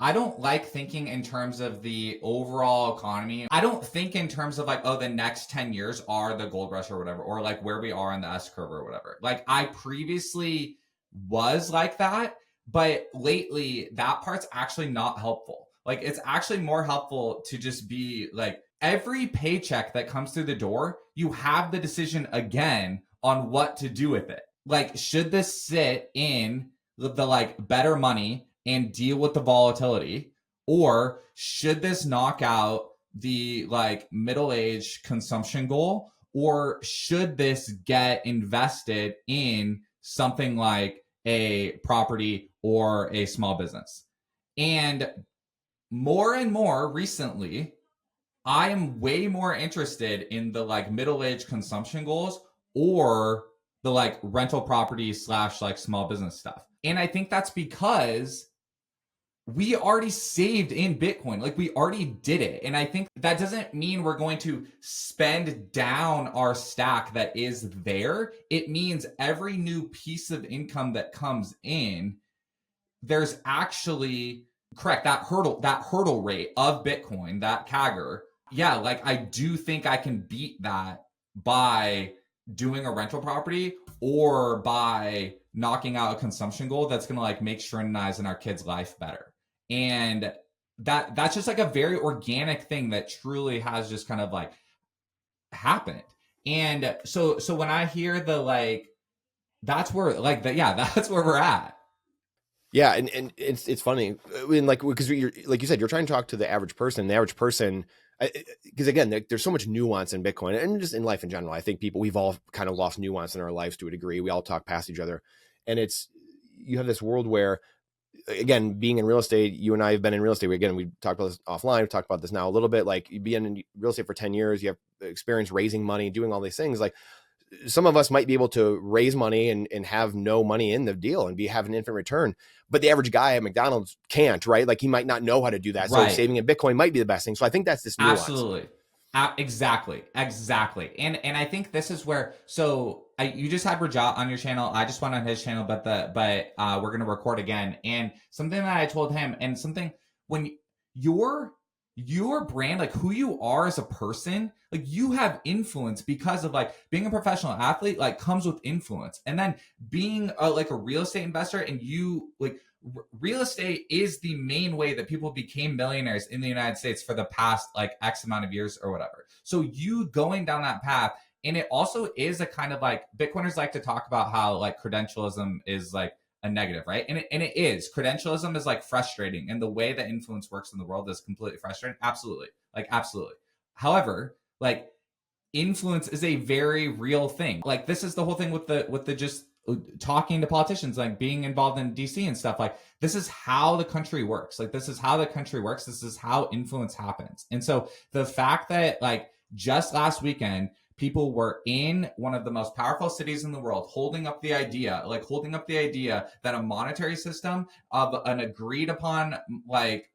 I don't like thinking in terms of the overall economy. I don't think in terms of like, oh, the next 10 years are the gold rush or whatever, or like where we are on the S curve or whatever. Like I previously was like that, but lately that part's actually not helpful. Like it's actually more helpful to just be like, every paycheck that comes through the door, you have the decision again on what to do with it. Like, should this sit in the like better money and deal with the volatility, or should this knock out the like middle-aged consumption goal, or should this get invested in something like a property or a small business? And more recently, I am way more interested in the like middle-aged consumption goals or the like rental property slash like small business stuff. And I think that's because we already saved in Bitcoin. Like we already did it. And I think that doesn't mean we're going to spend down our stack that is there. It means every new piece of income that comes in, there's actually correct that hurdle rate of Bitcoin, that CAGR. Yeah, like I do think I can beat that by doing a rental property or by knocking out a consumption goal that's going to like make Sharon and I's and our kids' life better. And that's just like a very organic thing that truly has just kind of like happened. And so when I hear the like, that's where like that, yeah, that's where we're at. Yeah, and it's funny, and like because you're like you said, you're trying to talk to the average person. The average person, because again, there's so much nuance in Bitcoin and just in life in general. I think we've all kind of lost nuance in our lives to a degree. We all talk past each other, and you have this world where, again, being in real estate, you and I have been in real estate. We talked about this offline. We talked about this now a little bit. Like, you be in real estate for 10 years, you have experience raising money, doing all these things. Like, some of us might be able to raise money and have no money in the deal and have an infinite return, but the average guy at McDonald's can't, right? Like, he might not know how to do that. Right. So saving in Bitcoin might be the best thing. So I think that's this nuance. Absolutely. Exactly. And I think this is where, you just had Rajat on your channel. I just went on his channel, but we're going to record again. And something that I told him, and something when your brand, like who you are as a person, like you have influence because of like being a professional athlete, like comes with influence. And then being like a real estate investor, and you like real estate is the main way that people became millionaires in the United States for the past like X amount of years or whatever. So you going down that path, and it also is a kind of like, Bitcoiners like to talk about how like credentialism is like a negative, right? And it is. Credentialism is like frustrating, and the way that influence works in the world is completely frustrating. Absolutely. However, like influence is a very real thing. Like this is the whole thing with the just talking to politicians, like being involved in DC and stuff. Like this is how the country works. This is how influence happens. And so the fact that like just last weekend, people were in one of the most powerful cities in the world holding up the idea that a monetary system of an agreed upon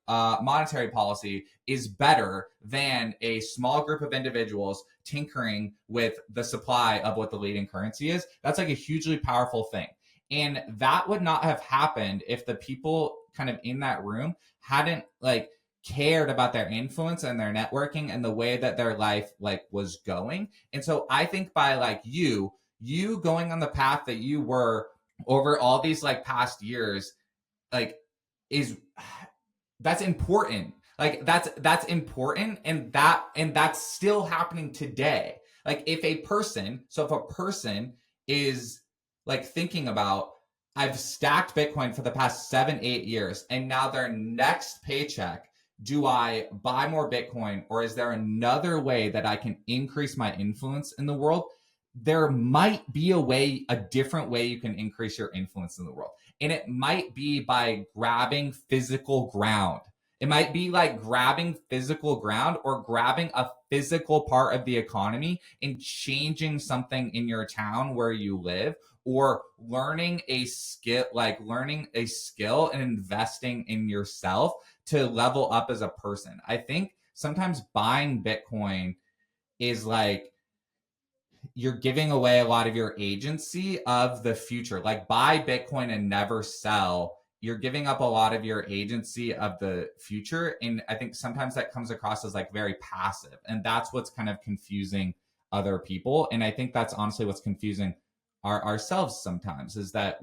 monetary policy is better than a small group of individuals tinkering with the supply of what the leading currency is. That's like a hugely powerful thing. And that would not have happened if the people kind of in that room hadn't like cared about their influence and their networking and the way that their life like was going. And so I think by like you going on the path that you were over all these like past years, like that's important. Like that's important, and that's still happening today. Like if a person is like thinking about, I've stacked Bitcoin for the past 7-8 years, and now their next paycheck, do I buy more Bitcoin, or is there another way that I can increase my influence in the world? There might be a different way you can increase your influence in the world. And it might be by grabbing physical ground. It might be like grabbing physical ground or grabbing a physical part of the economy and changing something in your town where you live, or learning a skill and investing in yourself to level up as a person. I think sometimes buying Bitcoin is like you're giving away a lot of your agency of the future. Like buy Bitcoin and never sell you're giving up a lot of your agency of the future. And I think sometimes that comes across as like very passive. And that's what's kind of confusing other people. And I think that's honestly what's confusing ourselves sometimes, is that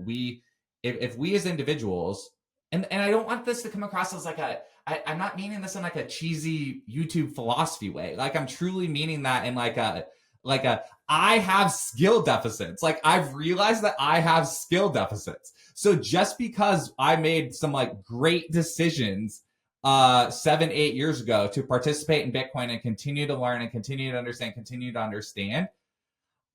if we as individuals, and I don't want this to come across as like I'm not meaning this in like a cheesy YouTube philosophy way. Like I'm truly meaning that in like a I have skill deficits. Like I've realized that I have skill deficits. So just because I made some like great decisions 7-8 years ago to participate in Bitcoin and continue to learn and continue to understand,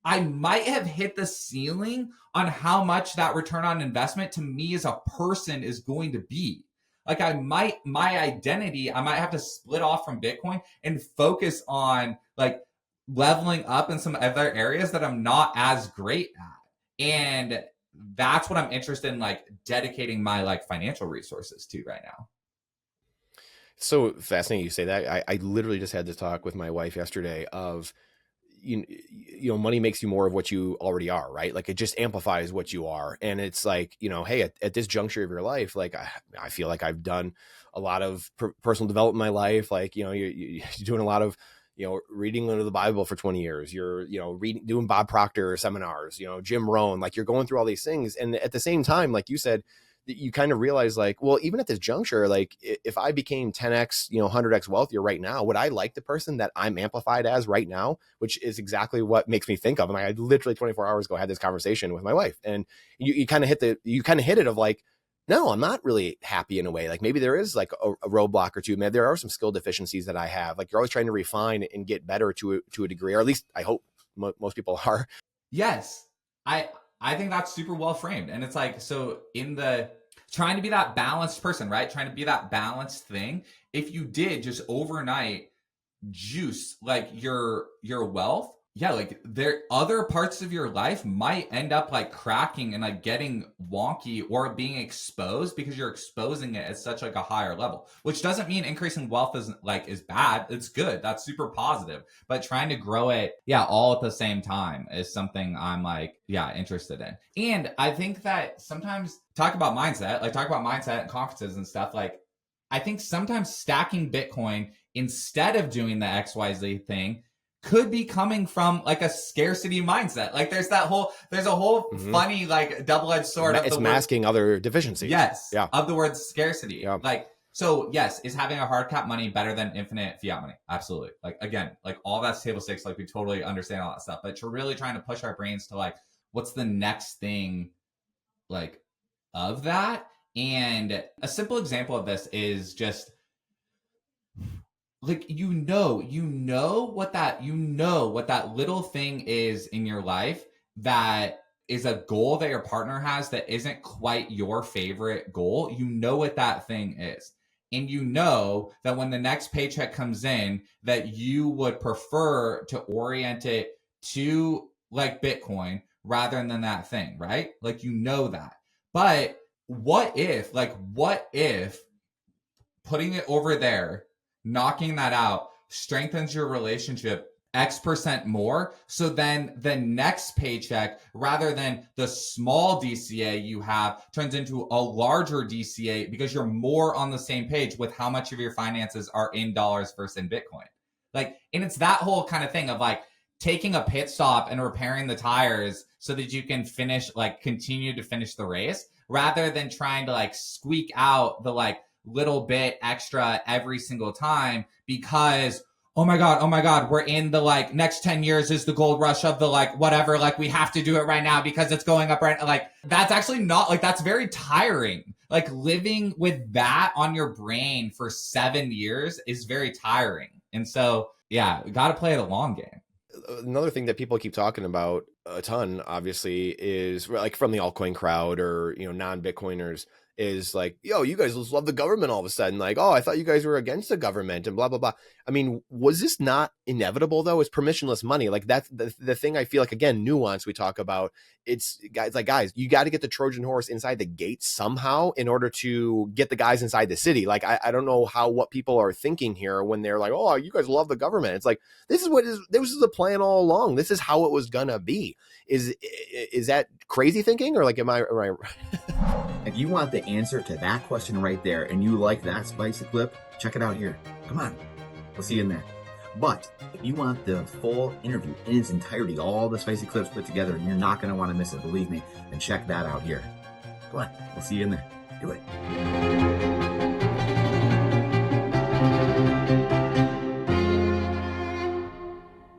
I might have hit the ceiling on how much that return on investment to me as a person is going to be. Like my identity, I might have to split off from Bitcoin and focus on like leveling up in some other areas that I'm not as great at. And that's what I'm interested in, like dedicating my like financial resources to right now. So fascinating you say that. I literally just had this talk with my wife yesterday of, you know, money makes you more of what you already are, right? Like it just amplifies what you are. And it's like, you know, hey, at this juncture of your life, like I feel like I've done a lot of personal development in my life. Like, you know, you're doing a lot of, you know, reading into the Bible for 20 years, you're, you know, doing Bob Proctor seminars, you know, Jim Rohn, like you're going through all these things. And at the same time, like you said, you kind of realize like, well, even at this juncture, like if I became 10x, you know, 100x wealthier right now, would I like the person that I'm amplified as right now, which is exactly what makes me think of. And I literally 24 hours ago had this conversation with my wife, and you kind of hit it of like, no, I'm not really happy in a way. Like maybe there is like a roadblock or two. Maybe there are some skill deficiencies that I have. Like you're always trying to refine and get better to a degree, or at least I hope most people are. Yes. I think that's super well framed. And it's like, so in the trying to be that balanced person, right? Trying to be that balanced thing. If you did just overnight juice like your wealth, yeah, like there other parts of your life might end up like cracking and like getting wonky or being exposed because you're exposing it at such like a higher level, which doesn't mean increasing wealth is bad. It's good. That's super positive. But trying to grow it, yeah, all at the same time is something I'm like, yeah, interested in. And I think that sometimes talk about mindset and conferences and stuff. Like I think sometimes stacking Bitcoin instead of doing the XYZ thing could be coming from like a scarcity mindset. Like there's a whole funny like double-edged sword. It's masking other deficiencies. Yes. Yeah. Of the word scarcity. Yeah. Like, so yes, is having a hard cap money better than infinite fiat money? Absolutely. Like again, like all that's table stakes. Like we totally understand all that stuff, but you're really trying to push our brains to like, what's the next thing like of that? And a simple example of this is just like you know what that little thing is in your life that is a goal that your partner has that isn't quite your favorite goal. You know what that thing is. And you know that when the next paycheck comes in, that you would prefer to orient it to like Bitcoin rather than that thing, right? Like you know that. But what if putting it over there, knocking that out, strengthens your relationship X% more. So then the next paycheck, rather than the small DCA you have, turns into a larger DCA because you're more on the same page with how much of your finances are in dollars versus in Bitcoin. Like, and it's that whole kind of thing of like taking a pit stop and repairing the tires so that you can continue to finish the race, rather than trying to like squeak out the like little bit extra every single time because oh my god, we're in the like next 10 years is the gold rush of the like whatever, like we have to do it right now because it's going up right now. Like that's actually not like, that's very tiring. Like living with that on your brain for 7 years is very tiring. And so yeah, we got to play the long game. Another thing that people keep talking about a ton, obviously, is like from the altcoin crowd or, you know, non-Bitcoiners, is like, yo, you guys just love the government all of a sudden. Like, oh, I thought you guys were against the government and blah, blah, blah. I mean, was this not inevitable though? It's permissionless money. Like that's the thing I feel like, again, nuance we talk about. It's guys, you got to get the Trojan horse inside the gate somehow in order to get the guys inside the city. Like, I don't know what people are thinking here when they're like, oh, you guys love the government. It's like, this is the plan all along. This is how it was gonna be. Is that crazy thinking, or like, am I If you want the answer to that question right there, and you like that spicy clip, check it out here. Come on, we'll see you in there. But if you want the full interview in its entirety, all the spicy clips put together, and you're not going to want to miss it, believe me, then check that out here. Come on, we'll see you in there. Do it.